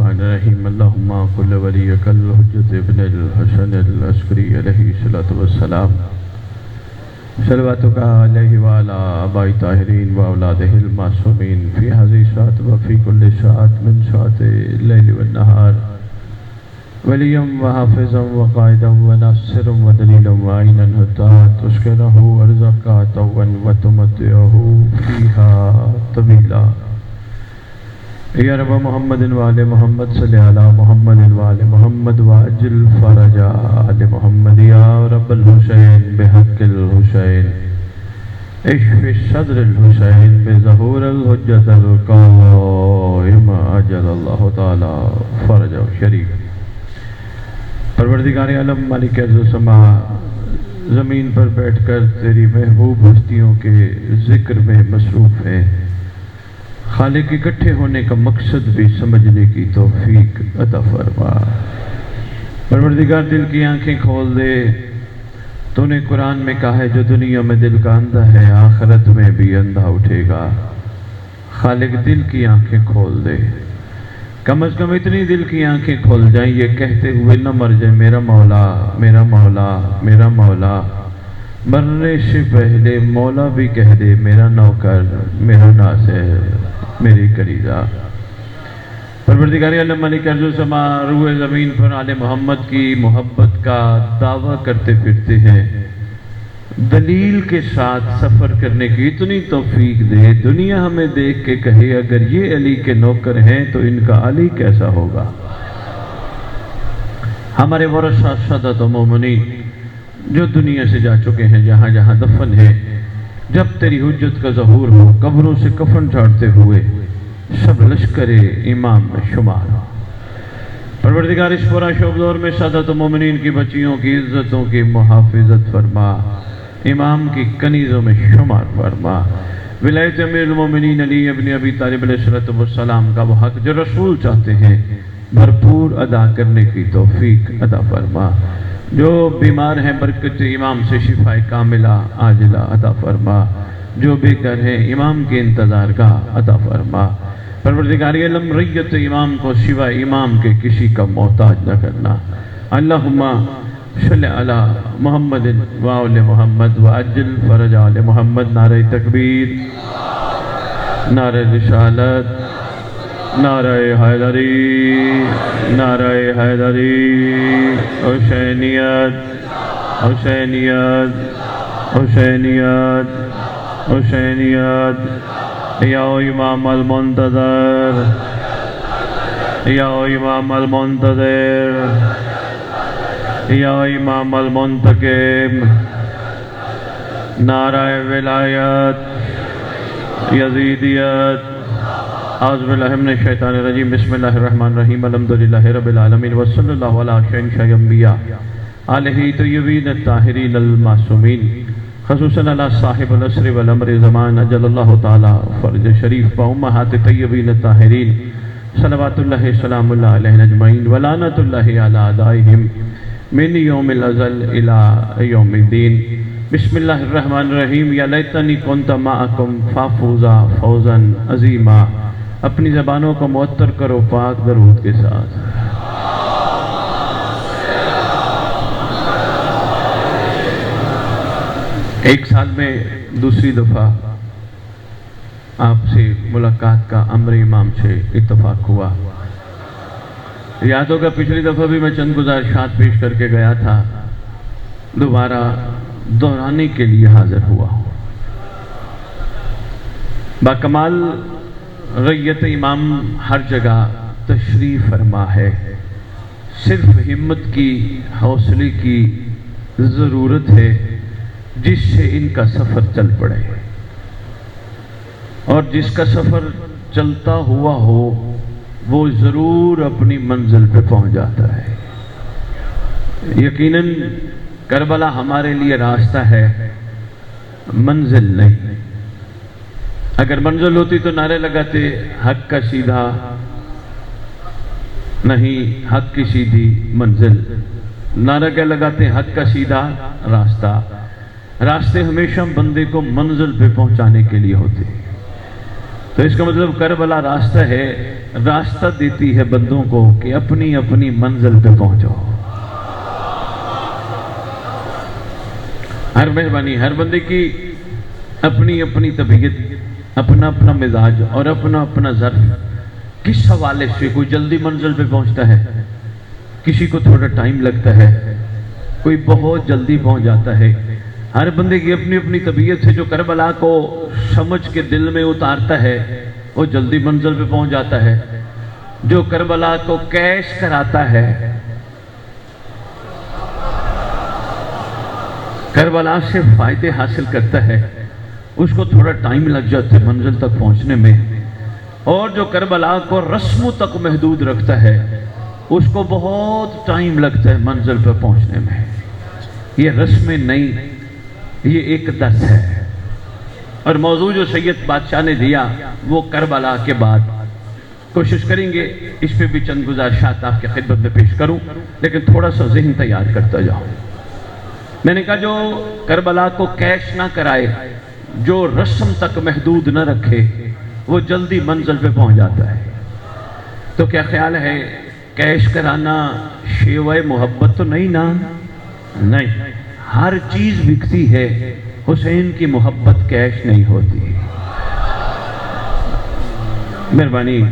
الرحمن الرحیم اللہم قل ولیک الحجۃ ابن الحسن العسکری علیہ الصلوۃ والسلام صلواتک علیہ وعلی آباء طاہرین واولادہ المعصومین فی ہذہ الساعۃ وفی کل ساعۃ من ساعات اللیل والنہار ولیا وحافظا وقائدا وناصرا ودلیلا وعینا حتی تسکنہ ارضک طوعا وتمتعہ فیہا طویلا یا رب محمد وآل محمد صلی علی محمد وآل محمد واجل فرج آل محمد یا رب الحسین بحق الحسین اشف صدر الحسین بظہور الحجت القائم عجل اللہ تعالی فرج شریف۔ پروردگار عالم مالک عز و سما، زمین پر بیٹھ کر تیری محبوب ہستیوں کے ذکر میں مصروف ہیں، خالق اکٹھے ہونے کا مقصد بھی سمجھنے کی توفیق عطا فرما۔ پروردگار دل کی آنکھیں کھول دے، تو نے قرآن میں کہا ہے جو دنیا میں دل کا اندھا ہے آخرت میں بھی اندھا اٹھے گا۔ خالق دل کی آنکھیں کھول دے، کم از کم اتنی دل کی آنکھیں کھول جائیں یہ کہتے ہوئے نہ مر جائے میرا مولا میرا مولا میرا مولا، مرنے سے پہلے مولا بھی کہہ دے میرا نوکر میرا ناصر میری کلیجہ۔ پروردگار عالم مالک عز و سما، روح زمین پر آل محمد کی محبت کا دعویٰ کرتے پھرتے ہیں، دلیل کے ساتھ سفر کرنے کی اتنی توفیق دے، دنیا ہمیں دیکھ کے کہے اگر یہ علی کے نوکر ہیں تو ان کا علی کیسا ہوگا۔ ہمارے ورثہ سادات و مومنین جو دنیا سے جا چکے ہیں، جہاں جہاں دفن ہیں، جب تیری حجت کا ظہور ہو قبروں سے کفن چاڑتے ہوئے سب لشکر امام میں شمار ہو۔ پروردگار اس پورا شب دور میں سادات و مومنین کی بچیوں کی عزتوں کی محافظت فرما، امام کی کنیزوں میں شمار فرما۔ ولایت امیر المومنین علی ابن ابی طالب علیہ السلام کا وہ حق جو رسول چاہتے ہیں بھرپور ادا کرنے کی توفیق عطا فرما۔ جو بیمار ہیں برکت امام سے شفا کاملہ عاجلہ عطا فرما، جو بے گھر ہیں امام کے انتظار کا عطا فرما۔ پروردگار عالم ریت امام کو سوائے امام کے کسی کا محتاج نہ کرنا۔ اللہم صلی علی محمد وآل محمد وعجل فرج آل محمد۔ نعرہ تکبیر، نعرہ رسالت، نعرہ حیدری، نعرہ حیدری، حسینیت حسینیت حسینیت حسینیت۔ یا امام المنتظر، یا امام المنتظر، یا امام المنتقم، نعرہ ولایت یزیدیت۔ اعوذ باللہ من الشیطان الرجیم، بسم اللہ الرحمن الرحیم، الحمدللہ رب العالمین، وصلی اللہ علی شہنشاہ انبیاء آلہ طیبین الطاہرین المعصومین، خصوصاً علی صاحب العصر والامر زمان اجل اللہ تعالی فرج شریف و امہات طیبین الطاہرین، صلوات اللہ سلام اللہ علیہ اجمعین ولعنت اللہ علی اعدائہم من یوم الازل الی یوم الدین۔ بسم اللہ الرحمن الرحیم، یا لیتنی کنت معکم فافوزا فوزا عظیما۔ اپنی زبانوں کو معطر کرو پاک درود کے ساتھ۔ ایک سال میں دوسری دفعہ آپ سے ملاقات کا امر امام سے اتفاق ہوا۔ یاد ہوگا پچھلی دفعہ بھی میں چند گزارشات پیش کر کے گیا تھا، دوبارہ دہرانے کے لیے حاضر ہوا ہوں۔ باکمال غیت امام ہر جگہ تشریف فرما ہے، صرف ہمت کی حوصلے کی ضرورت ہے جس سے ان کا سفر چل پڑے، اور جس کا سفر چلتا ہوا ہو وہ ضرور اپنی منزل پہ پہنچ جاتا ہے۔ یقیناً کربلا ہمارے لیے راستہ ہے، منزل نہیں۔ اگر منزل ہوتی تو نعرے لگاتے حق کا سیدھا نہیں، حق کی سیدھی منزل۔ نعرہ کیا لگاتے؟ حق کا سیدھا راستہ۔ راستے ہمیشہ بندے کو منزل پہ پہنچانے کے لیے ہوتے ہیں۔ تو اس کا مطلب کربلا راستہ ہے، راستہ دیتی ہے بندوں کو کہ اپنی اپنی منزل پہ پہنچو۔ ہر مہربانی، ہر بندے کی اپنی اپنی طبیعت، اپنا اپنا مزاج اور اپنا اپنا ظرف، کس حوالے سے کوئی جلدی منزل پہ پہنچتا ہے، کسی کو تھوڑا ٹائم لگتا ہے، کوئی بہت جلدی پہنچ جاتا ہے۔ ہر بندے کی اپنی اپنی طبیعت ہے۔ جو کربلا کو سمجھ کے دل میں اتارتا ہے وہ جلدی منزل پہ پہنچ جاتا ہے۔ جو کربلا کو کیش کراتا ہے، کربلا سے فائدے حاصل کرتا ہے، اس کو تھوڑا ٹائم لگ جاتا ہے منزل تک پہنچنے میں۔ اور جو کربلا کو رسموں تک محدود رکھتا ہے، اس کو بہت ٹائم لگتا ہے منزل پر پہنچنے میں۔ یہ رسمیں نہیں، یہ ایک درس ہے۔ اور موضوع جو سید بادشاہ نے دیا وہ کربلا کے بعد، کوشش کریں گے اس پہ بھی چند گزارشات آپ کے خدمت میں پیش کروں، لیکن تھوڑا سا ذہن تیار کرتا جاؤں۔ میں نے کہا جو کربلا کو کیش نہ کرائے، جو رسم تک محدود نہ رکھے، وہ جلدی منزل پہ پہنچ جاتا ہے۔ تو کیا خیال ہے کیش کرانا شیوہ محبت تو نہیں نا؟ نہیں، ہر چیز بکتی ہے، حسین کی محبت کیش نہیں ہوتی۔ مہربانی،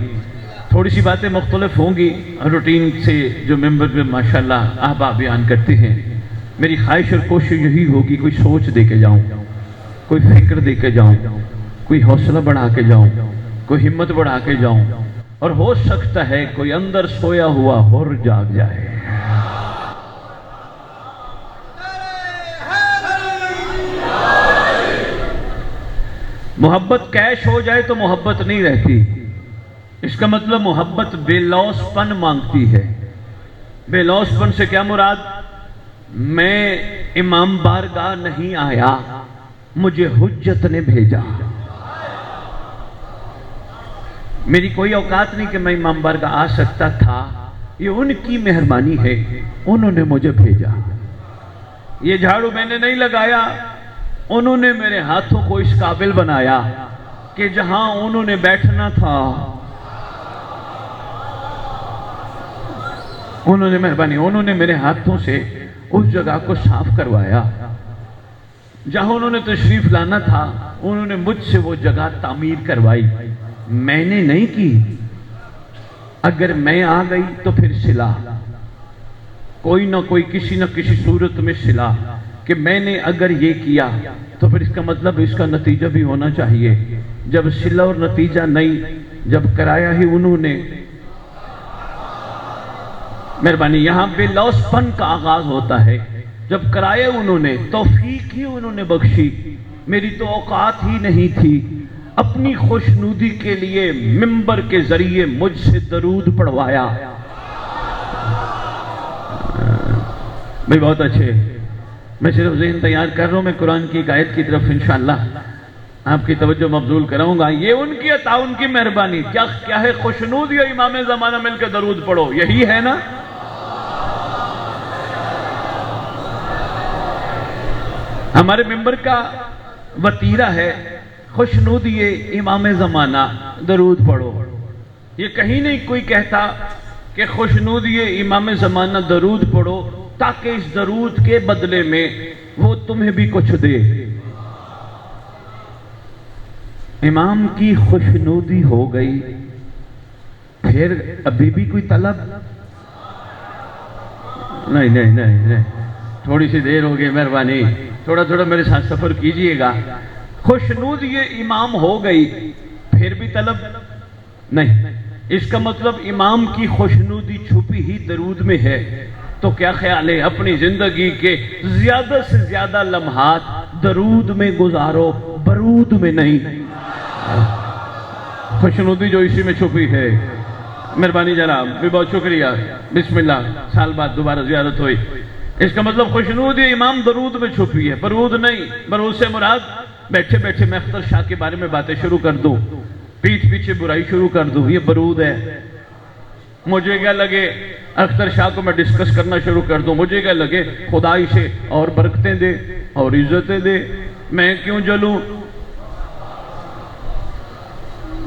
تھوڑی سی باتیں مختلف ہوں گی روٹین سے جو ممبر پہ ماشاءاللہ احباب بیان کرتے ہیں۔ میری خواہش اور کوشش یہی ہوگی کوئی سوچ دے کے جاؤں، کوئی فکر دے کے جاؤں، کوئی حوصلہ بڑھا کے جاؤں، کوئی ہمت بڑھا کے جاؤں، اور ہو سکتا ہے کوئی اندر سویا ہوا حر جاگ جائے۔ محبت کیش ہو جائے تو محبت نہیں رہتی۔ اس کا مطلب محبت بے لوث پن مانگتی ہے۔ بے لوث پن سے کیا مراد؟ میں امام بارگاہ نہیں آیا، مجھے حجت نے بھیجا۔ میری کوئی اوقات نہیں کہ میں امام بارگاہ آ سکتا تھا، یہ ان کی مہربانی ہے، انہوں نے مجھے بھیجا۔ یہ جھاڑو میں نے نہیں لگایا، انہوں نے میرے ہاتھوں کو اس قابل بنایا کہ جہاں انہوں نے بیٹھنا تھا، انہوں نے مہربانی، انہوں نے میرے ہاتھوں سے اس جگہ کو صاف کروایا۔ جہاں انہوں نے تشریف لانا تھا، انہوں نے مجھ سے وہ جگہ تعمیر کروائی، میں نے نہیں کی۔ اگر میں آ گئی تو پھر صلہ، کوئی نہ کوئی کسی نہ کسی صورت میں صلہ، کہ میں نے اگر یہ کیا تو پھر اس کا مطلب اس کا نتیجہ بھی ہونا چاہیے۔ جب صلہ اور نتیجہ نہیں، جب کرایا ہی انہوں نے، مہربانی یہاں بے لوث پن کا آغاز ہوتا ہے۔ جب کرایا انہوں نے، توفیق ہی انہوں نے بخشی، میری تو اوقات ہی نہیں تھی۔ اپنی خوشنودی کے لیے ممبر کے ذریعے مجھ سے درود پڑھوایا۔ بھئی بہت اچھے، میں صرف ذہن تیار کر رہا ہوں، میں قرآن کی ایک آیت کی طرف انشاءاللہ آپ کی توجہ مبذول کراؤں گا۔ یہ ان کی عطا، ان کی مہربانی۔ کیا ہے خوشنود یا امام زمانہ مل کے درود پڑھو، یہی ہے نا؟ ہمارے ممبر کا وتیرہ ہے خوشنودی امام زمانہ درود پڑھو۔ یہ کہیں نہیں کوئی کہتا کہ خوشنودی امام زمانہ درود پڑھو تاکہ اس درود کے بدلے میں وہ تمہیں بھی کچھ دے۔ امام کی خوشنودی ہو گئی، پھر ابھی بھی کوئی طلب نہیں، تھوڑی سی دیر ہو گئی، مہربانی تھوڑا میرے ساتھ سفر کیجئے گا۔ خوشنودی امام ہو گئی، پھر بھی طلب نہیں۔ اس کا مطلب امام کی خوشنودی چھپی ہی درود میں ہے۔ تو کیا خیال ہے اپنی زندگی کے زیادہ سے زیادہ لمحات درود میں گزارو، برود میں نہیں۔ خوشنودی جو اسی میں چھپی ہے۔ مہربانی جناب، بھی بہت شکریہ، بسم اللہ، سال بعد دوبارہ زیارت ہوئی۔ اس کا مطلب خوشنودی امام درود میں چھپی ہے، برود نہیں۔ برود سے مراد بیٹھے بیٹھے میں اختر شاہ کے بارے میں باتیں شروع کر دوں، پیٹھ پیچھے برائی شروع کر دوں، یہ برود ہے۔ مجھے کیا لگے اختر شاہ کو میں ڈسکس کرنا شروع کر دوں، مجھے کیا لگے خدا اسے اور برکتیں دے اور عزتیں دے، میں کیوں جلوں؟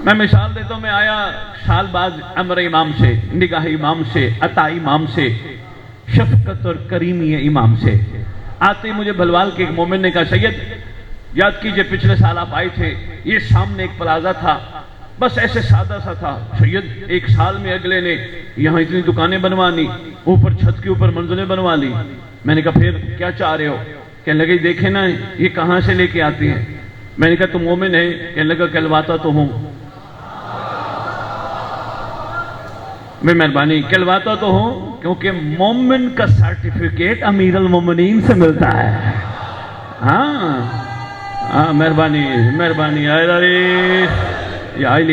میں مثال دیتا ہوں، میں آیا سال بعد امر امام سے، نگاہ امام سے، عطا امام سے، شفقت اور کریمی امام سے آتے ہی مجھے بھلوال کے ایک مومن نے کہا سید یاد کیجئے پچھلے سال آپ آئے تھے، یہ سامنے ایک پلازا تھا، بس ایسے سادہ سا تھا، سید ایک سال میں اگلے نے یہاں اتنی دکانیں بنوانی، اوپر چھت کے اوپر منزلیں بنوا لی۔ میں نے کہا پھر کیا چاہ رہے ہو؟ کہنے لگے دیکھیں نا یہ کہاں سے لے کے آتی ہیں۔ میں نے کہا تم مومن ہے؟ کہنے لگا کہلواتا تو ہوں۔ میں مہربانی کہلواتا تو ہوں کیونکہ مومن کا سرٹیفکیٹ امیر المومنین سے ملتا ہے۔ ہاں مہربانی مہربانی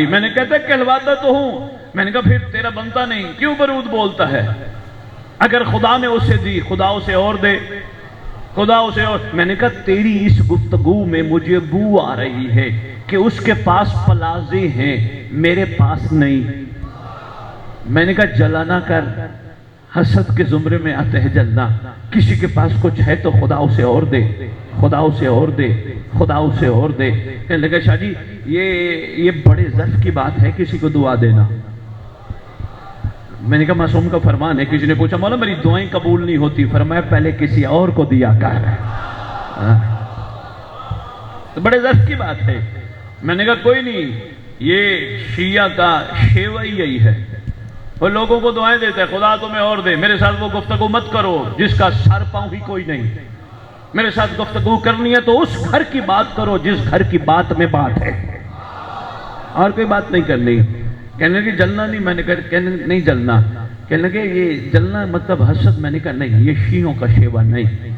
میں نے کہتا کہلواتا تو ہوں۔ میں نے کہا پھر تیرا بنتا نہیں، کیوں برود بولتا ہے؟ اگر خدا نے اسے دی خدا اسے اور دے، خدا اسے اور۔ میں نے کہا تیری اس گفتگو میں مجھے بو آ رہی ہے کہ اس کے پاس پلازے ہیں میرے پاس نہیں۔ میں نے کہا جلا نہ کر، حسد کے زمرے میں آتے ہیں جلنا۔ کسی کے پاس کچھ ہے تو خدا اسے اور دے، خدا اسے اور دے، خدا اسے اور دے۔ کہنے لگا شاہ جی یہ بڑے ظرف کی بات ہے کسی کو دعا دینا۔ میں نے کہا معصوم کا فرمان ہے۔ کسی نے پوچھا مولا میری دعائیں قبول نہیں ہوتی، فرمایا پہلے کسی اور کو دیا کر۔ تو بڑے ظرف کی بات ہے۔ میں نے کہا کوئی نہیں، یہ شیعہ کا شیوہ ہی یہی ہے، وہ لوگوں کو دعائیں دیتے ہیں خدا تمہیں اور دے۔ میرے ساتھ وہ گفتگو مت کرو جس کا سر پاؤں ہی کوئی نہیں۔ میرے ساتھ گفتگو کرنی ہے تو اس گھر کی بات کرو جس گھر کی بات میں بات ہے، اور کوئی بات نہیں کرنی۔ کہنے لگے جلنا نہیں، میں نے کہا کہنے نہیں جلنا۔ کہنے لگے یہ جلنا مطلب حسد؟ میں نے کہا نہیں، یہ شیعوں کا شیوہ نہیں۔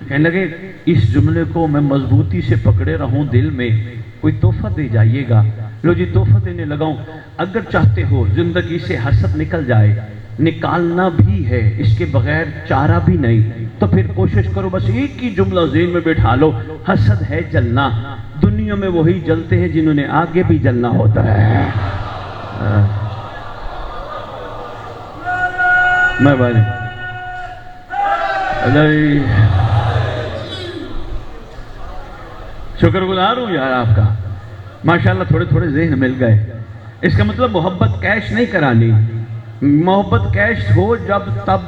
کہنے لگے اس جملے کو میں مضبوطی سے پکڑے رہوں دل میں، کوئی تحفہ دے جائیے گا۔ لو جی تحفہ دینے لگاؤں۔ اگر چاہتے ہو زندگی سے حسد نکل جائے، نکالنا بھی ہے، اس کے بغیر چارہ بھی نہیں، تو پھر کوشش کرو بس ایک ہی جملہ ذہن میں بٹھا لو، حسد ہے جلنا۔ دنیا میں وہی جلتے ہیں جنہوں نے آگے بھی جلنا ہوتا ہے۔ میں بھائی شکر گزار ہوں یار آپ کا، ماشاءاللہ تھوڑے تھوڑے ذہن مل گئے۔ اس کا مطلب محبت کیش نہیں کرانی، محبت کیش ہو جب تب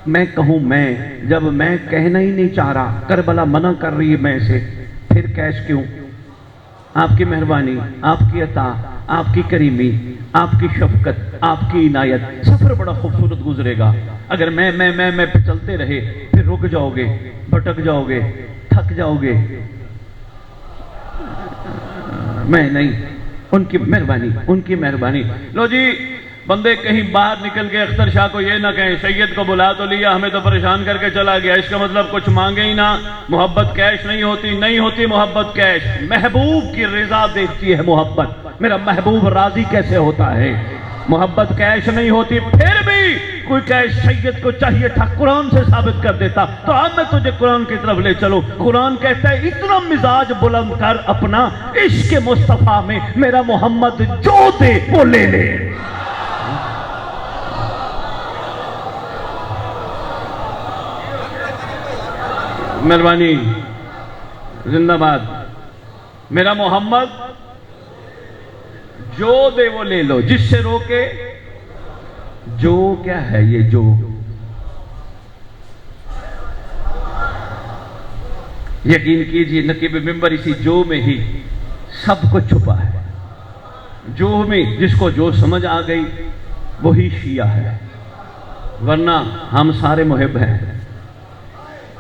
میں کہوں میں، جب میں کہنا ہی نہیں چاہ رہا، کربلا منع کر رہی ہے میں سے، پھر کیش کیوں؟ آپ کی مہربانی، آپ کی عطا، آپ کی کریمی، آپ کی شفقت، آپ کی عنایت، سفر بڑا خوبصورت گزرے گا۔ اگر میں پہ چلتے رہے پھر رک جاؤ گے، بھٹک جاؤ گے، تھک جاؤ گے۔ میں نہیں، ان کی مہربانی، ان کی مہربانی۔ لو جی بندے کہیں باہر نکل کے اختر شاہ کو یہ نہ کہیں سید کو بلا تو لیا ہمیں تو پریشان کر کے چلا گیا، اس کا مطلب کچھ مانگے ہی نہ۔ محبت کیش نہیں ہوتی، نہیں ہوتی محبت کیش۔ محبوب کی رضا دیکھتی ہے محبت، میرا محبوب راضی کیسے ہوتا ہے۔ محبت کیش نہیں ہوتی، پھر بھی کوئی کیش سید کو چاہیے تھا، قرآن سے ثابت کر دیتا تو اب میں تجھے قرآن کی طرف لے چلو۔ قرآن کہتا ہے اتنا مزاج بلند کر اپنا، عشق مصطفیٰ میں میرا محمد جو دے وہ لے لے۔ مہربانی زندہ باد، میرا محمد جو دے وہ لے لو، جس سے روکے جو کیا ہے یہ جو یقین کیجئے نقیب ممبر اسی جو میں ہی سب کچھ چھپا ہے۔ جو میں جس کو جو سمجھ آ گئی وہی شیعہ ہے، ورنہ ہم سارے محب ہیں۔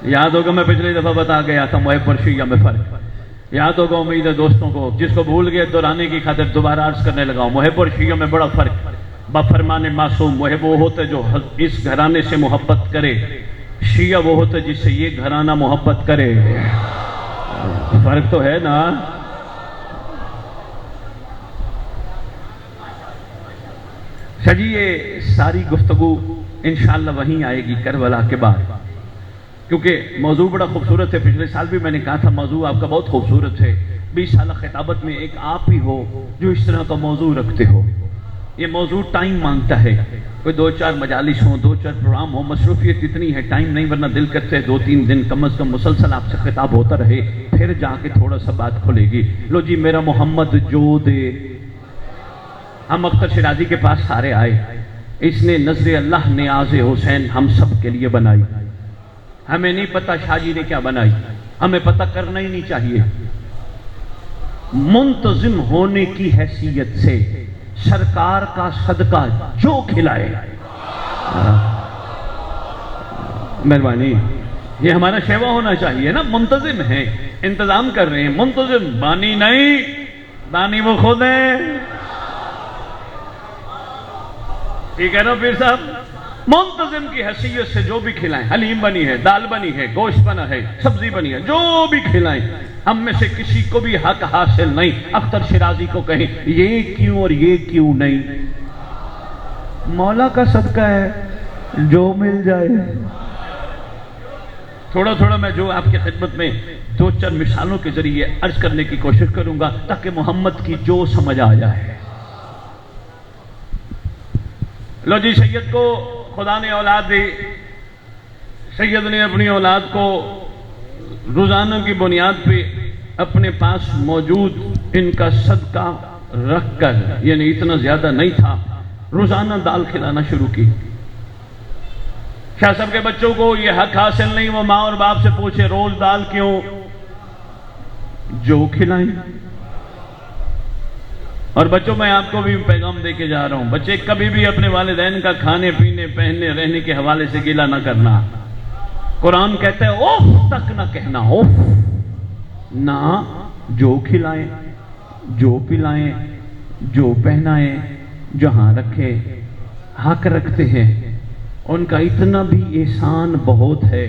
یاد ہوگا میں پچھلی دفعہ بتا گیا تھا محب اور شیعہ میں فرق، یاد ہوگا امید ہے دوستوں کو، جس کو بھول گئے دہرانے کی خاطر دوبارہ عرض کرنے لگا ہوں۔ محب اور شیعہ میں بڑا فرق، بفرمان معصوم محب وہ ہوتا ہے جو اس گھرانے سے محبت کرے، شیعہ وہ ہوتا ہے جس سے یہ گھرانہ محبت کرے۔ فرق تو ہے نا۔ جی یہ ساری گفتگو انشاءاللہ وہیں آئے گی کربلا کے بعد، کیونکہ موضوع بڑا خوبصورت ہے۔ پچھلے سال بھی میں نے کہا تھا موضوع آپ کا بہت خوبصورت ہے، 20 سالہ خطابت میں ایک آپ ہی ہو جو اس طرح کا موضوع رکھتے ہو۔ یہ موضوع ٹائم مانگتا ہے، کوئی 2-4 مجالس ہوں، 2-4 پروگرام ہوں، مصروفیت اتنی ہے ٹائم نہیں، ورنہ دل کرتے ہیں 2-3 دن کم از کم مسلسل آپ سے خطاب ہوتا رہے، پھر جا کے تھوڑا سا بات کھلے گی۔ لو جی میرا محمد جو دے ہم اختر شیرازی کے پاس سارے آئے، اس نے نظر اللہ نیاز حسین ہم سب کے لیے بنائی. ہمیں نہیں پتا شاہ جی نے کیا بنائی، ہمیں پتہ کرنا ہی نہیں چاہیے. منتظم ہونے کی حیثیت سے سرکار کا صدقہ جو کھلائے. مہربانی، یہ ہمارا شیوا ہونا چاہیے نا. منتظم ہیں، انتظام کر رہے ہیں، منتظم. بانی نہیں، بانی وہ خود ہیں. ٹھیک ہے نا پیر صاحب؟ منتظم کی حیثیت سے جو بھی کھلائیں، حلیم بنی ہے، دال بنی ہے، گوشت بنا ہے، سبزی بنی ہے، جو بھی کھلائیں، ہم میں سے کسی کو بھی حق حاصل نہیں اختر شیرازی کو کہیں یہ کیوں اور یہ کیوں نہیں. مولا کا صدقہ ہے، جو مل جائے. تھوڑا تھوڑا میں جو آپ کی خدمت میں دو چار مثالوں کے ذریعے عرض کرنے کی کوشش کروں گا تاکہ محمد کی جو سمجھ آ جائے. لو جی، سید کو خدا نے اولاد دی. سید نے اپنی اولاد کو روزانہ کی بنیاد پہ اپنے پاس موجود ان کا صدقہ رکھ کر، یعنی اتنا زیادہ نہیں تھا، روزانہ دال کھلانا شروع کی. شاہ صاحب کے بچوں کو یہ حق حاصل نہیں وہ ماں اور باپ سے پوچھے روز دال کیوں؟ جو کھلائیں. اور بچوں میں آپ کو بھی پیغام دے کے جا رہا ہوں، بچے کبھی بھی اپنے والدین کا کھانے پینے پہننے رہنے کے حوالے سے گیلا نہ کرنا. قرآن کہتا ہے اوف تک نہ کہنا، اوف نہ. جو کھلائیں، جو پلائیں، جو پہنائیں، جہاں رکھے، حق رکھتے ہیں. ان کا اتنا بھی احسان بہت ہے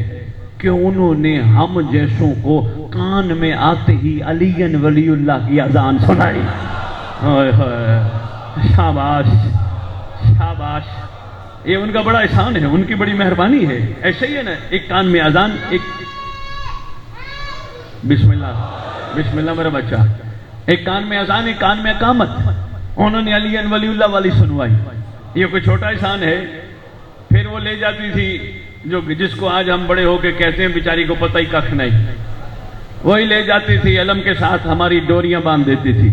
کہ انہوں نے ہم جیسوں کو کان میں آتے ہی علی ولی اللہ کی اذان سنائی. شاباش شاباش، یہ ان کا بڑا احسان ہے، ان کی بڑی مہربانی ہے. ایسے ہی ہے نا، ایک کان میں اذان، ایک بسم اللہ بسم اللہ میرا بچہ، ایک کان میں اذان، ایک کان میں اقامت. انہوں نے علی ولی اللہ والی سنوائی. یہ کوئی چھوٹا احسان ہے؟ پھر وہ لے جاتی تھی جس کو آج ہم بڑے ہو کے کہتے ہیں بیچاری کو پتہ ہی کخ نہیں، وہی لے جاتی تھی علم کے ساتھ ہماری ڈوریاں باندھ دیتی تھی.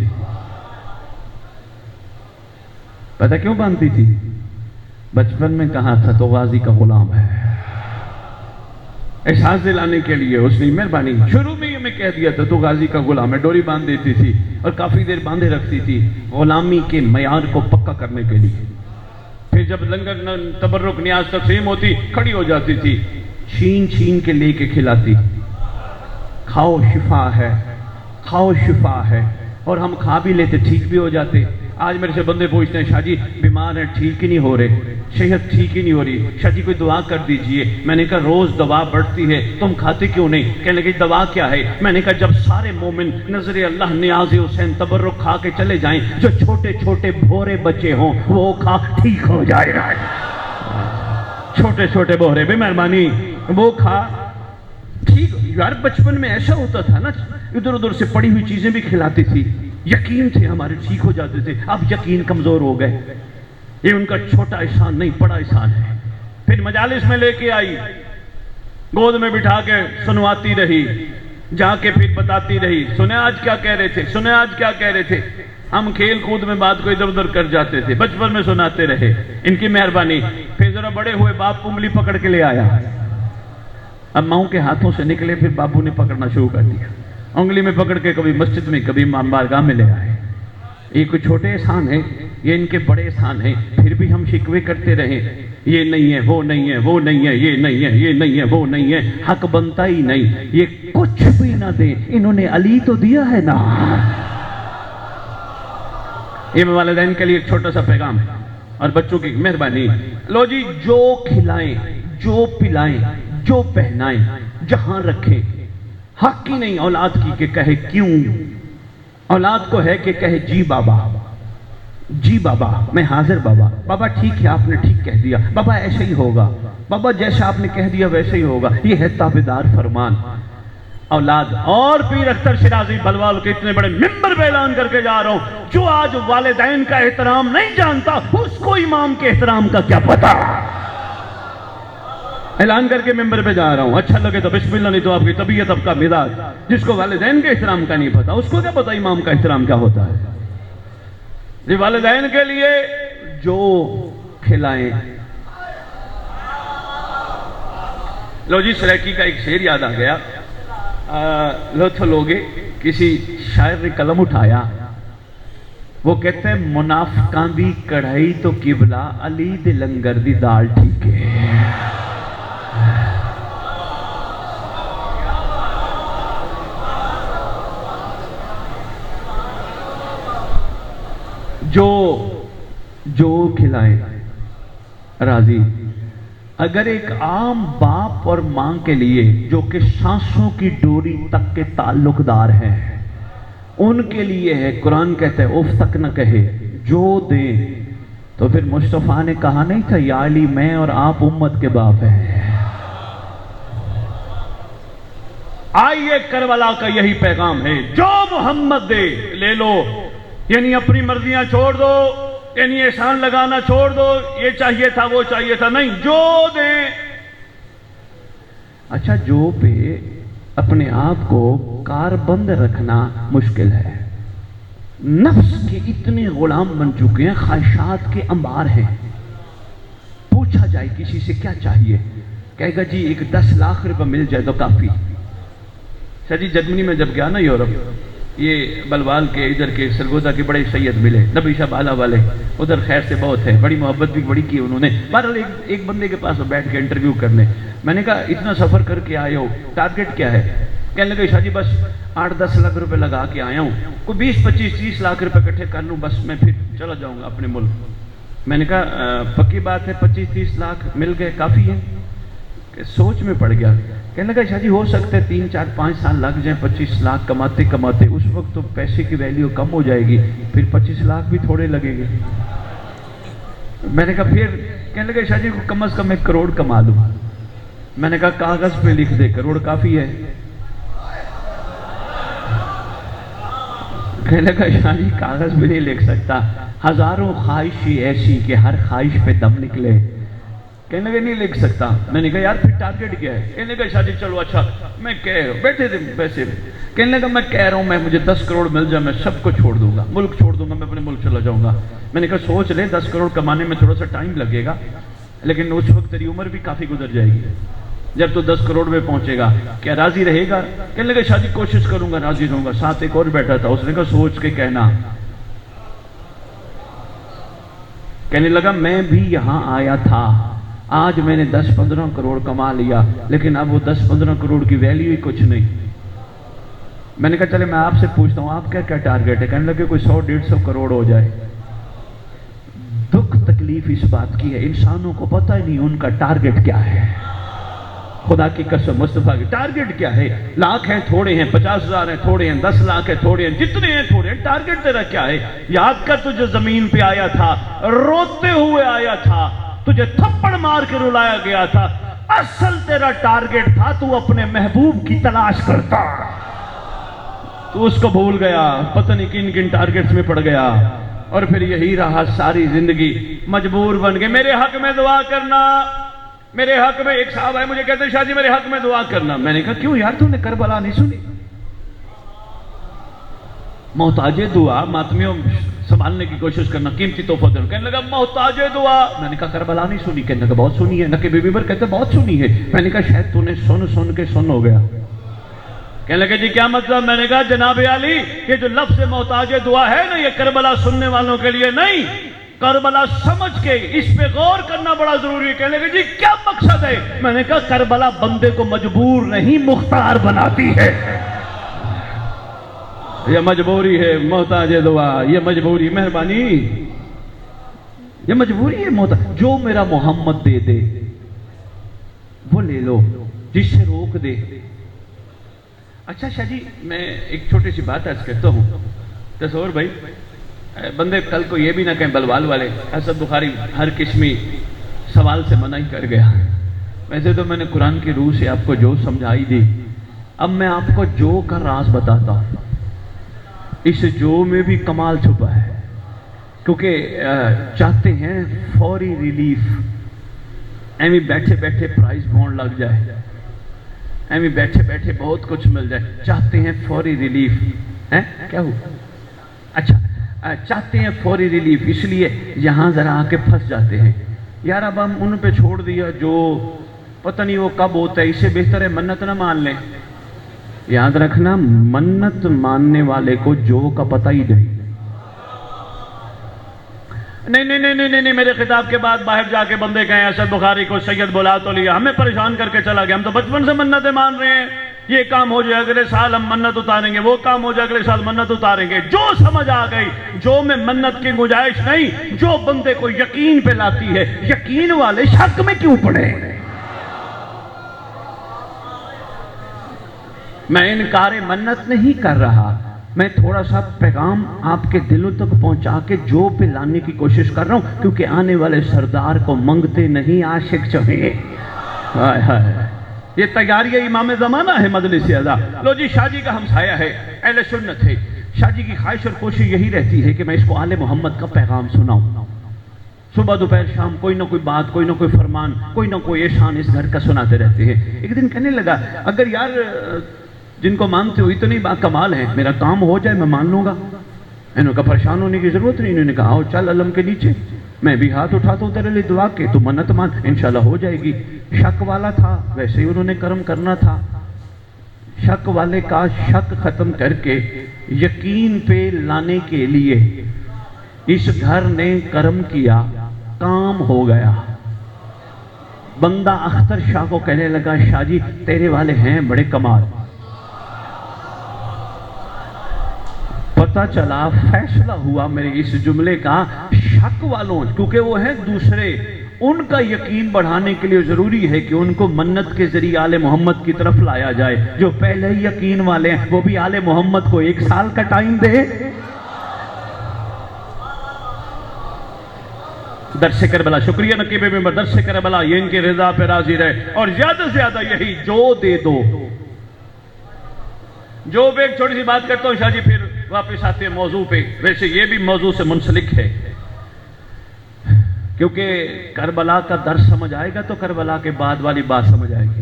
پتہ کیوں باندھتی تھی؟ بچپن میں کہا تھا تو غازی کا غلام ہے، احساس دلانے کے لیے اس نے مہربانی شروع میں ہی میں کہہ دیا تھا تو غازی کا غلام ہے. ڈوری باندھ دیتی تھی اور کافی دیر باندھے رکھتی تھی غلامی کے معیار کو پکا کرنے کے لیے. پھر جب لنگر تبرک نیاز تقسیم ہوتی کھڑی ہو جاتی تھی، چھین چھین کے لے کے کھلاتی. کھاؤ شفا ہے، کھاؤ شفا ہے. اور ہم کھا بھی لیتے، ٹھیک بھی ہو جاتے. آج میرے سے بندے پوچھتے ہیں شاہ جی بیمار ہیں، ٹھیک ہی نہیں ہو رہے، صحت ٹھیک ہی نہیں ہو رہی، شاہ جی کوئی دعا کر دیجئے. میں نے کہا روز دوا بڑھتی ہے، تم کھاتے کیوں نہیں؟ کہنے لگے دوا کیا ہے؟ میں نے کہا جب سارے مومن نظر اللہ نیاز حسین تبرک کھا کے چلے جائیں، جو چھوٹے چھوٹے بھورے بچے ہوں وہ کھا ٹھیک ہو جائے گا. چھوٹے چھوٹے بھورے بھی مہربانی وہ کھا ٹھیک. یار بچپن میں ایسا ہوتا تھا نا، ادھر ادھر سے پڑی ہوئی چیزیں بھی کھلاتی تھی، یقین تھے ہمارے ٹھیک ہو جاتے تھے. اب یقین کمزور ہو گئے. یہ ان کا چھوٹا احسان نہیں، بڑا احسان ہے. پھر مجالس میں لے کے آئی، گود میں بٹھا کے سنواتی رہی، جا کے پھر بتاتی رہی سنے آج کیا کہہ رہے تھے، سنے آج کیا کہہ رہے تھے. ہم کھیل کود میں بات کو ادھر ادھر کر جاتے تھے، بچپن میں سناتے رہے، ان کی مہربانی. پھر ذرا بڑے ہوئے باپ انگلی پکڑ کے لے آیا. اب ماؤں کے ہاتھوں سے نکلے، پھر بابو نے پکڑنا شروع کر دیا. انگلی میں پکڑ کے کبھی مسجد میں کبھی بارگاہ میں لے آئے. یہ کوئی چھوٹے احسان ہیں، یہ ان کے بڑے احسان ہیں. پھر بھی ہم شکوے کرتے رہے، یہ نہیں ہے، وہ نہیں ہے، وہ نہیں ہے، یہ نہیں ہے، یہ نہیں ہے، وہ نہیں ہے. حق بنتا ہی نہیں. یہ کچھ بھی نہ دیں، انہوں نے علی تو دیا ہے نا. یہ والدین کے لیے ایک چھوٹا سا پیغام ہے اور بچوں کی مہربانی. لو جی، جو کھلائیں، جو پلائیں، جو پہنائیں، جہاں رکھیں. حق ہی نہیں اولاد کی کہ کہے کیوں. اولاد کو ہے کہ کہے جی بابا، جی بابا میں حاضر بابا. بابا ٹھیک ہے آپ نے ٹھیک کہہ دیا، بابا ایسے ہی ہوگا، بابا جیسا آپ نے کہہ دیا ویسے ہی ہوگا. یہ ہے تابعدار فرمان اولاد. اور پیر اختر شیرازی بلوال کے اتنے بڑے ممبر پہ اعلان کر کے جا رہا ہوں، جو آج والدین کا احترام نہیں جانتا اس کو امام کے احترام کا کیا پتا. اعلان کر کے ممبر پہ جا رہا ہوں. اچھا لگے تو بسم اللہ، نہیں تو آپ کی طبیعت آپ کا مزاج. جس کو والدین کے احترام کا نہیں پتا اس کو کیا پتا امام کا احترام کیا ہوتا ہے. جی والدین کے لیے جو کھلائیں. لو جی سریکی کا ایک شعر یاد آ گیا. لطف لوگے کسی شاعر نے قلم اٹھایا, وہ کہتے ہیں منافقاں دی کڑھائی تو قبلہ علی دے لنگر دی دال ٹھیک ہے. جو کھلائیں راضی. اگر ایک عام باپ اور ماں کے لیے جو کہ سانسوں کی ڈوری تک کے تعلق دار ہیں, ان کے لیے ہے قرآن کہتا ہے اف تک نہ کہے, جو دیں, تو پھر مصطفیٰ نے کہا نہیں تھا یا علی میں اور آپ امت کے باپ ہیں. آئیے کربلا کا یہی پیغام ہے, جو محمد دے لے لو. یعنی اپنی مرضیاں چھوڑ دو, یعنی احسان لگانا چھوڑ دو, یہ چاہیے تھا وہ چاہیے تھا, نہیں, جو دیں. اچھا جو پہ اپنے آپ کو کاربند رکھنا مشکل ہے, نفس کے اتنے غلام بن چکے ہیں, خواہشات کے انبار ہیں. پوچھا جائے کسی سے کیا چاہیے, کہے گا جی ایک 10 لاکھ روپے مل جائے تو کافی. جی جرمنی میں جب گیا نا یورپ, یہ بلوال کے ادھر کے سرگودا کے بڑے سید ملے, نبی شاہ بالا والے, ادھر خیر سے بہت ہے, بڑی محبت بھی بڑی کی انہوں نے. بہرحال ایک بندے کے پاس بیٹھ کے انٹرویو کرنے, میں نے کہا اتنا سفر کر کے آئے ہو, ٹارگٹ کیا ہے؟ کہنے لگے شاہ جی بس 8-10 لاکھ روپے لگا کے آیا ہوں, کوئی 20-25-30 لاکھ روپے اکٹھے کر لوں, بس میں پھر چلا جاؤں گا اپنے ملک. میں نے کہا پکی بات ہے 25-30 لاکھ مل گئے کافی ہے؟ سوچ میں پڑ گیا. کہنے لگا شاہ جی ہو سکتے 3-4-5 سال لگ جائیں 25 لاکھ کماتے کماتے, اس وقت تو پیسے کی ویلیو کم ہو جائے گی, پھر 25 لاکھ بھی تھوڑے لگیں گے. میں نے کہا پھر؟ کہنے لگا شاہ جی کم از کم 1 کروڑ کما لوں. میں نے کہا کاغذ پہ لکھ دے, کروڑ کافی ہے؟ کہنے لگا شاہ جی کاغذ بھی نہیں لکھ سکتا, ہزاروں خواہشی ایسی کہ ہر خواہش پہ دم نکلے. کہنے لگا نہیں لکھ سکتا. میں نے کہا یار پھر ٹارگٹ کیا ہے؟ کہنے لگا شاہ جی چلو اچھا میں بیٹھے تھے ویسے, کہنے لگا میں کہہ رہا ہوں میں مجھے 10 کروڑ مل جائے میں سب کو چھوڑ دوں گا, ملک چھوڑ دوں گا, میں اپنے ملک چلا جاؤں گا. میں نے کہا سوچ لے 10 کروڑ کمانے میں تھوڑا سا ٹائم لگے گا, لیکن اس وقت تیری عمر بھی کافی گزر جائے گی جب تو 10 کروڑ میں پہنچے گا. کیا راضی رہے گا؟ کہنے لگا شاہ جی کوشش کروں گا, راضی رہوں گا. ساتھ ایک اور بیٹھا تھا, اس نے کہا سوچ کے کہنا. کہنے لگا میں بھی یہاں آیا تھا, آج میں نے 10-15 کروڑ کما لیا, لیکن اب وہ 10-15 کروڑ کی ویلیو ہی کچھ نہیں. میں نے کہا چلے میں آپ سے پوچھتا ہوں آپ کیا ٹارگٹ ہے؟ کہنے لگے کوئی 100-150 کروڑ ہو جائے. دکھ تکلیف اس بات کی ہے انسانوں کو پتہ ہی نہیں ان کا ٹارگٹ کیا ہے. خدا کی قسم مصطفیٰ کی ٹارگٹ کیا ہے؟ لاکھ ہیں تھوڑے ہیں, 50,000 ہیں تھوڑے ہیں, 10 لاکھ ہیں تھوڑے ہیں, جتنے ہیں تھوڑے ہیں. ٹارگٹ تیرا کیا ہے؟ یاد کر تجھے زمین پہ آیا تھا, روتے ہوئے آیا تھا, تجھے تھپڑ مار کے رلایا گیا تھا, اصل تیرا ٹارگٹ تھا تو اپنے محبوب کی تلاش کرتا, تو اس کو بھول گیا, پتہ نہیں کن کن ٹارگٹس میں پڑ گیا, اور پھر یہی رہا ساری زندگی. مجبور بن گئے میرے حق میں دعا کرنا, میرے حق میں. ایک صاحب ہے مجھے کہتے ہیں شاہ جی میرے حق میں دعا کرنا. میں نے کہا کیوں یار تم نے کربلا نہیں سنی؟ محتاج دعا ماتمیوں سنبھالنے کی کوشش کرنا, قیمتی تحفہ دینا. کہنے لگا محتاج دعا. میں نے کہا کربلا نہیں سنی؟ کہنے لگا بہت سنی ہے. نقی بی بی پر کہتے بہت سنی ہے. میں نے کہا شاید تو نے سن کے سن ہو گیا. کہنے لگے جی کیا مطلب؟ میں نے کہا جناب علی یہ جو لفظ محتاج دعا ہے نا, یہ کربلا سننے والوں کے لیے نہیں, کربلا سمجھ کے اس پہ غور کرنا بڑا ضروری ہے. کہنے لگے جی کیا مقصد ہے؟ میں نے کہا کربلا بندے کو مجبور نہیں مختار بناتی ہے. یہ مجبوری ہے محتاج دعا, یہ مجبوری, مہربانی, یہ مجبوری ہے. محتاج جو میرا محمد دے دے وہ لے لو, جس سے روک دے. اچھا شاہ جی میں ایک چھوٹی سی بات عرض کرتا ہوں. تصور بھائی بندے کل کو یہ بھی نہ کہیں بلوال والے حسن بخاری ہر قسمی سوال سے منع ہی کر گیا. ویسے تو میں نے قرآن کی روح سے آپ کو جو سمجھائی دی, اب میں آپ کو جو کا راز بتاتا ہوں. اس جو میں بھی کمال چھپا ہے, کیونکہ چاہتے ہیں فوری ریلیف, ایویں بیٹھے بیٹھے پرائز بونڈ لگ جائے, ایویں بیٹھے بیٹھے بہت کچھ مل جائے, چاہتے ہیں فوری ریلیف. کیا ہوا؟ اچھا چاہتے ہیں فوری ریلیف، اس لیے یہاں ذرا آ کے پھنس جاتے ہیں. یار اب ہم ان پہ چھوڑ دیا جو پتہ نہیں وہ کب ہوتا ہے، اس سے بہتر ہے منت نہ مان لیں. یاد رکھنا منت ماننے والے کو جو کا پتہ ہی نہیں. نہیں میرے خطاب کے بعد باہر جا کے بندے کہیں اسد بخاری کو سید بلا تو لیا، ہمیں پریشان کر کے چلا گیا، ہم تو بچپن سے منتیں مان رہے ہیں، یہ کام ہو جائے اگلے سال ہم منت اتاریں گے، وہ کام ہو جائے اگلے سال منت اتاریں گے. جو سمجھ آ گئی، جو میں منت کی گنجائش نہیں، جو بندے کو یقین پہ لاتی ہے، یقین والے شک میں کیوں پڑے. میں انکار منت نہیں کر رہا، میں تھوڑا سا پیغام آپ کے دلوں تک پہنچا کے جو پہ لانے کی کوشش کر رہا ہوں، کیونکہ آنے والے سردار کو منگتے نہیں عاشق چاہیے. ہائے ہائے، یہ تیاری امام زمانہ ہے مجلس اعلیٰ. لو جی، شاہ جی کا ہمسایہ ہے، اہل سنت ہے، شاہ جی کی خواہش اور کوشش یہی رہتی ہے کہ میں اس کو آل محمد کا پیغام سناؤں. صبح دوپہر شام کوئی نہ کوئی بات، کوئی نہ کوئی فرمان، کوئی نہ کوئی احسان اس گھر کا سناتے رہتے ہیں. ایک دن کہنے لگا اگر یار جن کو مانتے ہو اتنی با کمال ہے، میرا کام ہو جائے میں مان لوں گا. انہوں نے کہا پریشان ہونے کی ضرورت نہیں. انہوں نے کہا آؤ چل علم کے نیچے، میں بھی ہاتھ اٹھاتا ہوں تیرے لیے دعا کے، تو منت مان انشاءاللہ ہو جائے گی. شک والا تھا، ویسے ہی انہوں نے کرم کرنا تھا. شک والے کا شک ختم کر کے یقین پہ لانے کے لیے اس گھر نے کرم کیا، کام ہو گیا. بندہ اختر شاہ کو کہنے لگا شاہ جی تیرے والے ہیں بڑے کمال. پتہ چلا فیصلہ ہوا میرے اس جملے کا، شک والوں کیونکہ وہ ہیں دوسرے، ان کا یقین بڑھانے کے لیے ضروری ہے کہ ان کو منت کے ذریعے آل محمد کی طرف لایا جائے. جو پہلے ہی یقین والے ہیں وہ بھی آل محمد کو 1 سال کا ٹائم دے. درس کربلا، شکریہ نقیب ممبر، درس کربلا یہ ان کی رضا پہ راضی رہے، اور زیادہ سے زیادہ یہی جو دے دو. جو بھی ایک چھوٹی سی بات کرتا ہوں شاہ جی پھر واپس آتے ہیں موضوع پہ. ویسے یہ بھی موضوع سے منسلک ہے، کیونکہ کربلا کا درس سمجھ آئے گا تو کربلا کے بعد والی بات سمجھ آئے گی.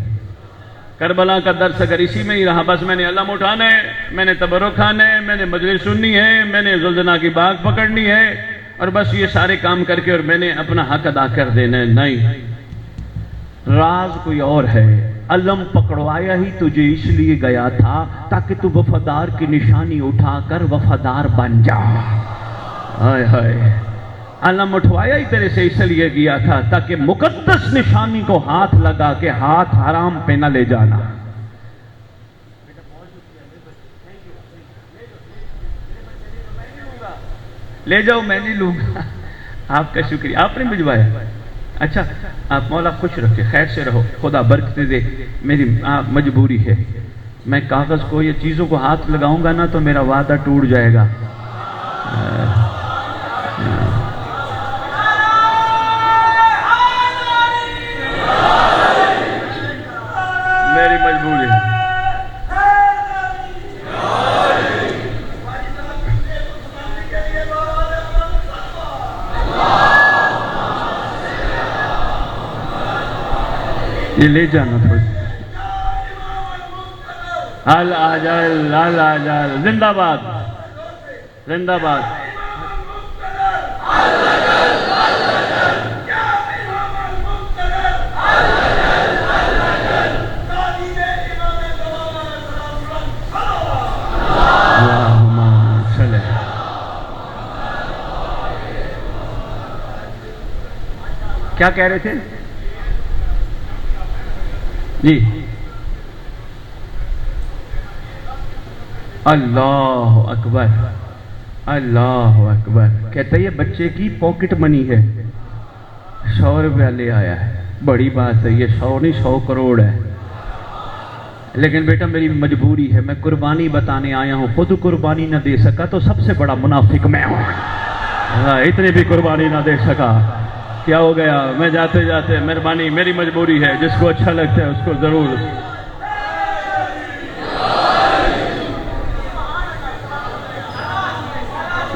کربلا کا درس اگر اسی میں ہی رہا، بس میں نے علم اٹھانا ہے، میں نے تبرک کھانا ہے، میں نے مجلس سننی ہے، میں نے زلزلہ کی باغ پکڑنی ہے، اور بس یہ سارے کام کر کے اور میں نے اپنا حق ادا کر دینا ہے، نہیں. راز کوئی اور ہے. علم پکڑوایا ہی تجھے اس لیے گیا تھا تاکہ تو وفادار کی نشانی اٹھا کر وفادار بن جا. ہائے ہائے، علم اٹھوایا ہی تیرے سے اس لیے گیا تھا تاکہ مقدس نشانی کو ہاتھ لگا کے ہاتھ حرام پہ نہ لے جانا. لے جاؤ، میں نہیں لوں گا. آپ کا شکریہ، آپ نے بھجوایا. اچھا آپ مولا خوش رکھے، خیر سے رہو، خدا برکت دے. میری مجبوری ہے، میں کاغذ کو یہ چیزوں کو ہاتھ لگاؤں گا نا تو میرا وعدہ ٹوٹ جائے گا. میری مجبوری ہے. یہ لے جانا تھوڑی. حل آجال، حل آجال، زندہ باد، زندہ باد. کیا کہہ رہے تھے جی؟ اللہ اکبر، اللہ اکبر. کہتا ہے یہ بچے کی پاکٹ منی ہے، 100 روپیہ لے آیا ہے. بڑی بات ہے، یہ 100 نہیں 100 کروڑ ہے. لیکن بیٹا میری مجبوری ہے، میں قربانی بتانے آیا ہوں. خود قربانی نہ دے سکا تو سب سے بڑا منافق میں ہوں. اتنی بھی قربانی نہ دے سکا، کیا ہو گیا؟ میں جاتے جاتے مہربانی، میری مجبوری ہے، جس کو اچھا لگتا ہے اس کو ضرور.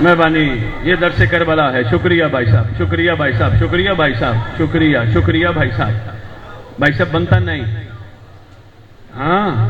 مہربانی، یہ درس کربلا ہے. شکریہ بھائی صاحب، شکریہ بھائی صاحب، شکریہ بھائی صاحب، شکریہ شکریہ بھائی صاحب. بھائی صاحب بنتا نہیں. ہاں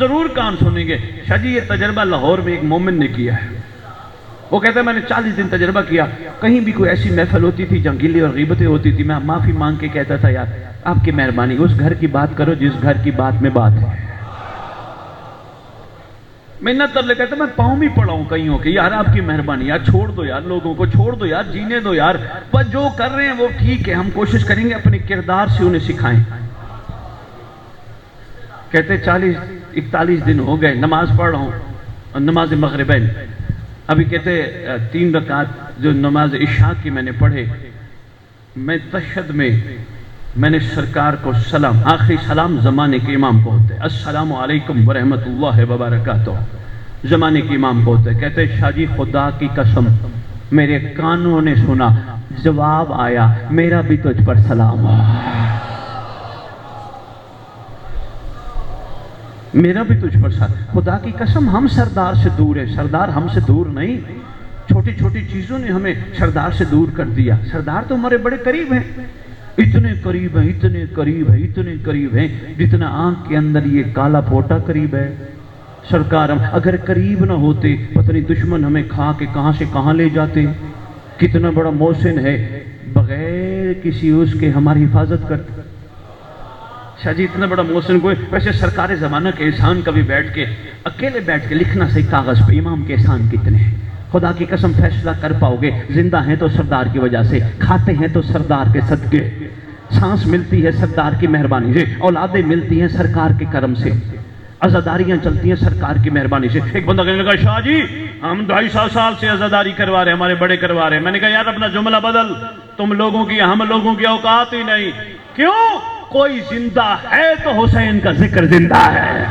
ضرور کان سنیں گے۔ شاہ جی یہ تجربہ لاہور میں ایک مومن نے کیا ہے، وہ کہتا ہے میں نے 40 دن تجربہ کیا، کہیں بھی کوئی ایسی محفل ہوتی تھی جہاں گلی اور غیبتیں ہوتی تھی، میں معافی مانگ کے کہتا تھا یار آپ کی مہربانی اس گھر کی بات کرو جس گھر کی بات میں بات ہے۔ منت تب لے کہتا میں پاؤں بھی پڑا ہوں کئیوں کہ یار آپ کی مہربانی، یار چھوڑ دو یار، لوگوں کو چھوڑ دو یار، جینے دو یار، پر جو کر رہے ہیں وہ ٹھیک ہے، ہم کوشش کریں گے اپنے کردار سے انہیں سکھائیں۔ کہتے 41 دن ہو گئے نماز پڑھ رہا ہوں، نماز مغربین، ابھی کہتے 3 رکعت جو نماز عشاء کی میں نے پڑھے، میں تشہد میں نے سرکار کو سلام، آخری سلام زمانے کے امام کو ہوتے، السلام علیکم ورحمت اللہ وبرکاتہ، زمانے کے امام کو ہوتے، کہتے شاہ جی خدا کی قسم میرے کانوں نے سنا، جواب آیا میرا بھی تجھ پر سلام، میرا بھی تجھ پر سلام۔ خدا کی قسم ہم سردار سے دور ہیں، سردار ہم سے دور نہیں، چھوٹی چھوٹی چیزوں نے ہمیں سردار سے دور کر دیا۔ سردار تو ہمارے بڑے قریب ہیں، اتنے قریب ہیں، اتنے قریب ہیں، اتنے قریب ہیں جتنا آنکھ کے اندر یہ کالا پوٹا قریب ہے۔ سرکار ہم اگر قریب نہ ہوتے پتہ نہیں دشمن ہمیں کھا کے کہاں سے کہاں لے جاتے۔ کتنا بڑا محسن ہے، بغیر کسی اس کے ہماری حفاظت کرتے۔ شاہ جی اتنا بڑا محسن کوئی، ویسے سرکار زمانہ کے احسان کبھی بیٹھ کے اکیلے بیٹھ کے لکھنا صحیح کاغذ پہ امام کے احسان کتنے ہیں، خدا کی قسم فیصلہ کر پاؤ گے۔ زندہ ہیں تو سردار کی وجہ سے، کھاتے ہیں تو سردار کے صدقے، سانس ملتی ہے سردار کی مہربانی سے، اولادیں ملتی ہیں سرکار کے کرم سے، عزاداریاں چلتی ہیں سرکار کی مہربانی سے۔ ایک بندہ کہنے لگا شاہ جی ہم 250 سال سے عزاداری کروا رہے ہیں، ہمارے بڑے کروا رہے ہیں۔ میں نے کہا یار اپنا جملہ بدل، تم لوگوں کی ہم لوگوں کی اوقات ہی نہیں۔ کیوں؟ کوئی زندہ ہے تو حسین کا ذکر زندہ ہے،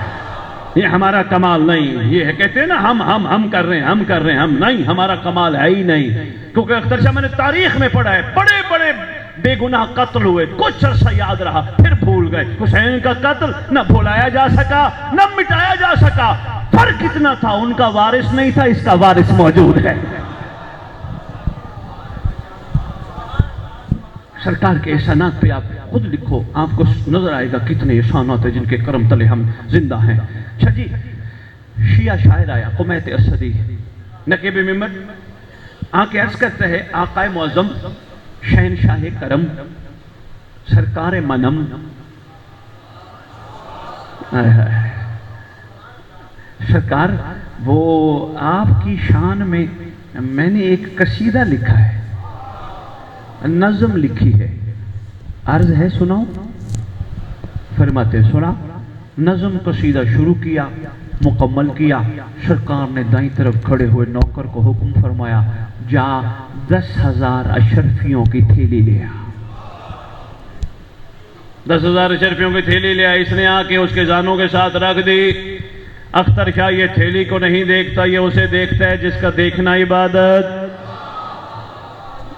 یہ ہمارا کمال نہیں۔ یہ ہے کہتے ہیں نا ہم کر رہے ہیں، ہم کر رہے ہیں، ہم نہیں، ہمارا کمال ہے ہی نہیں۔ کیونکہ اختر شاہ میں نے تاریخ میں پڑھا ہے بڑے بڑے بے گناہ قتل ہوئے، کچھ عرصہ یاد رہا پھر بھول گئے۔ حسین کا قتل نہ بھولایا جا سکا نہ مٹایا جا سکا، فرق اتنا تھا ان کا وارث نہیں تھا، اس کا وارث موجود ہے۔ سرکار کے احسانات پہ آپ خود لکھو، آپ کو نظر آئے گا کتنے احسانات ہیں جن کے کرم تلے ہم زندہ ہیں۔ اچھا جی شیعہ شاعر آیا قمیت اسدی نقیب ممبر آ کے عرض کرتا ہے آقا معظم شہنشاہ کرم سرکار منم، سرکار وہ آپ کی شان میں نے ایک قصیدہ لکھا ہے، نظم لکھی ہے، عرض ہے سناؤں؟ فرماتے سنا، نظم قصیدہ شروع کیا، مکمل کیا، سرکار نے دائیں طرف کھڑے ہوئے نوکر کو حکم فرمایا جا 10,000 اشرفیوں کی تھیلی لے آ۔ 10,000 اشرفیوں کی تھیلی لے آ، اس نے آ کے اس کے زانوں کے ساتھ رکھ دی۔ اختر شاہ یہ تھیلی کو نہیں دیکھتا، یہ اسے دیکھتا ہے جس کا دیکھنا عبادت۔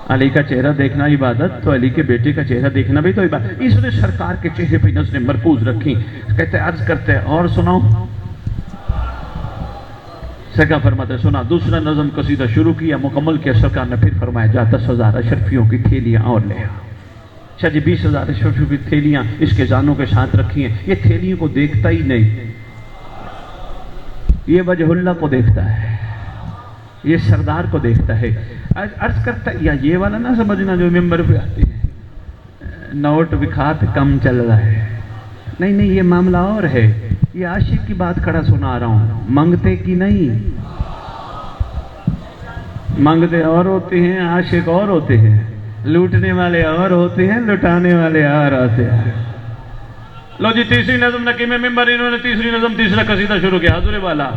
علی کا چہرہ دیکھنا عبادت تو علی کے بیٹے کا چہرہ دیکھنا بھی تو عبادت۔ اس نے سرکار کے چہرے پہ نظریں مرکوز رکھی، کہتے عرض کرتے اور سناؤ؟ سرکار فرماتے سنا، دوسرا نظم قصیدہ شروع کیا، مکمل کیا، سرکار نے پھر فرمایا جا 10,000 اشرفیوں کی تھیلیاں اور لے آ۔ اچھا جی 20,000 اشرفیوں کی تھیلیاں اس کے زانوں کے ساتھ رکھی ہیں، یہ تھیلیوں کو دیکھتا ہی نہیں، یہ وجہ اللہ کو دیکھتا ہے، یہ سردار کو دیکھتا ہے۔ عرض کرتا یا یہ والا نہ سمجھنا جو ممبر پہ آتے ہیں نوٹ بکھات کم چل رہا ہے، نہیں نہیں یہ معاملہ اور ہے، یہ عاشق کی بات کھڑا سنا رہا ہوں، منگتے کی نہیں، منگتے اور ہوتے ہیں عاشق اور ہوتے ہیں، لوٹنے والے اور ہوتے ہیں لٹانے والے اور ہوتے ہیں۔ لو جی تیسری نظم نقیم ممبر، انہوں نے تیسری نظم تیسرا قصیدہ شروع کیا، حضور والا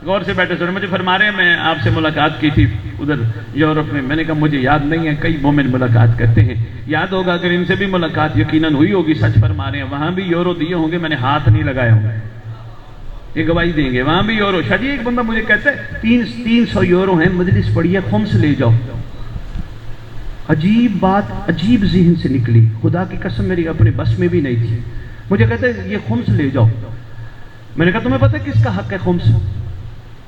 غور سے بیٹھے سنیں۔ مجھے فرما رہے ہیں میں آپ سے ملاقات کی تھی ادھر یورپ میں نے کہا مجھے یاد نہیں ہے، کئی مومن ملاقات کرتے ہیں، یاد ہوگا اگر ان سے بھی ملاقات یقیناً ہوئی ہوگی، سچ فرما رہے ہیں، وہاں بھی یورو دیے ہوں گے، میں نے ہاتھ نہیں لگائے ہوں گے، یہ گواہی دیں گے، وہاں بھی یورو۔ شاہ جی ایک بندہ مجھے کہتا ہے 300 یورو ہیں، مجلس پڑھی ہے، خمس لے جاؤ۔ عجیب بات عجیب ذہن سے نکلی، خدا کی قسم میری اپنے بس میں بھی نہیں تھی، مجھے کہتے ہیں یہ خمس لے جاؤ۔ میں نے کہا تمہیں پتہ ہے کس کا حق ہے خمس؟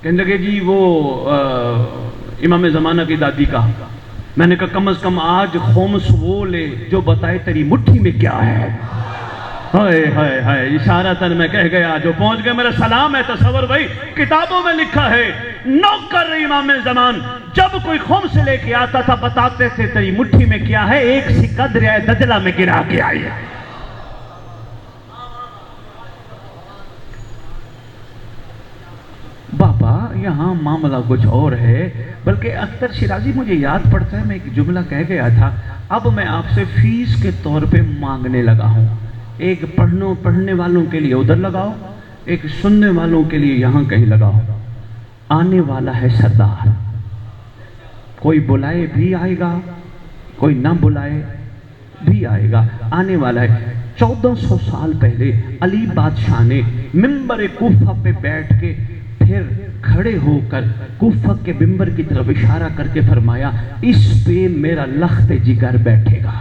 کہنے لگے جی وہ امام زمانہ کی دادی کا۔ میں نے کہا کم از کم آج خمس وہ لے جو بتائے تیری مٹھی میں کیا ہے۔ ہائے ہائے ہائے اشارتاً میں کہہ گیا جو پہنچ گئے میرا سلام ہے. تصور بھائی کتابوں میں لکھا ہے نوکر امام زمان جب کوئی خمس لے کے آتا تھا بتاتے تھے تیری مٹھی میں کیا ہے, ایک سکہ دریائے دجلہ میں گرا کے آئی ہے. بابا یہاں معاملہ کچھ اور ہے. بلکہ اختر شیرازی مجھے یاد پڑتا ہے میں ایک جملہ کہہ گیا تھا, اب میں آپ سے فیس کے طور پہ مانگنے لگا ہوں. ایک پڑھنے والوں کے لیے ادھر لگاؤ, ایک سننے والوں کے لیے یہاں کہیں لگاؤ. آنے والا ہے سردار, کوئی بلائے بھی آئے گا, کوئی نہ بلائے بھی آئے گا, آنے والا ہے. 1400 سال پہلے علی بادشاہ نے منبر کوفہ پہ بیٹھ کے پھر کھڑے ہو کر کوفہ کے منبر کی طرف اشارہ کر کے فرمایا اس پہ میرا لخت جگر بیٹھے گا.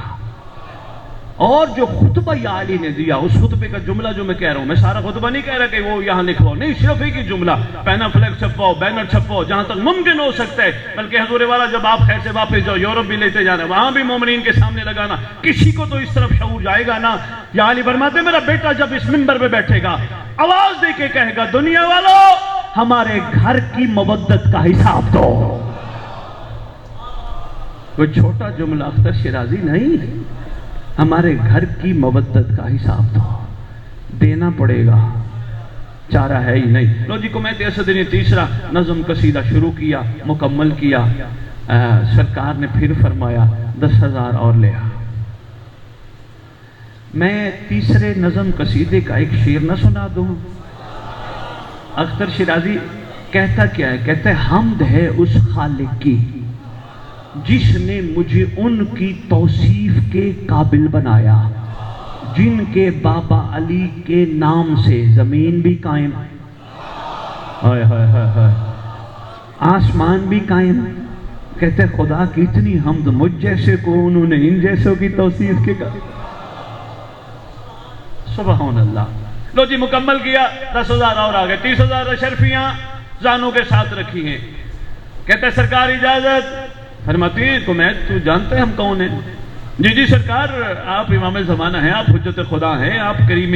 اور جو خطبہ یا علی نے دیا اس خطبے کا جملہ جو میں کہہ رہا ہوں, میں سارا خطبہ نہیں کہہ رہا کہ وہ یہاں لکھواؤ, نہیں, صرف ایک ہی جملہ, پینا فلیکس چھپواؤ, بینر چھپواؤ, جہاں تک ممکن ہو سکتا ہے. بلکہ حضور والا جب آپ خیر سے واپس جاؤ یورپ بھی لیتے جانا, وہاں بھی مومنین کے سامنے لگانا, کسی کو تو اس طرف شعور جائے گا نا. یا علی فرماتے میرا بیٹا جب اس منبر پہ بیٹھے گا آواز دے کے کہے گا دنیا والو ہمارے گھر کی مودت کا حساب دو. کوئی چھوٹا جملہ اختر شیرازی نہیں, ہمارے گھر کی مودت کا حساب دو, دینا پڑے گا, چارہ ہے ہی نہیں. لو جی قمیت اسد نے تیسرا نظم قصیدہ شروع کیا, مکمل کیا. سرکار نے پھر فرمایا 10,000 اور لے آ. میں تیسرے نظم قصیدے کا ایک شعر نہ سنا دوں؟ اختر شیرازی کہتا کیا ہے, کہتا ہے حمد ہے اس خالق کی جس نے مجھے ان کی توصیف کے قابل بنایا جن کے بابا علی کے نام سے زمین بھی قائم, ہائے ہائے ہائے ہائے, آسمان بھی قائم. کہتے ہیں خدا کی اتنی حمد مجھ جیسے کو انہوں نے ان جیسوں کی توصیف کے سبحان اللہ. لو جی مکمل کیا, 10,000 اور آگئے. 30,000 اشرفیاں زانوں کے ساتھ رکھی ہیں. کہتے ہیں سرکار اجازت. فرماتی ہے قمیت تو جانتے ہیں ہم کون ہیں؟ جی جی سرکار, آپ امام زمانہ ہیں, آپ حجت خدا ہیں, آپ کریم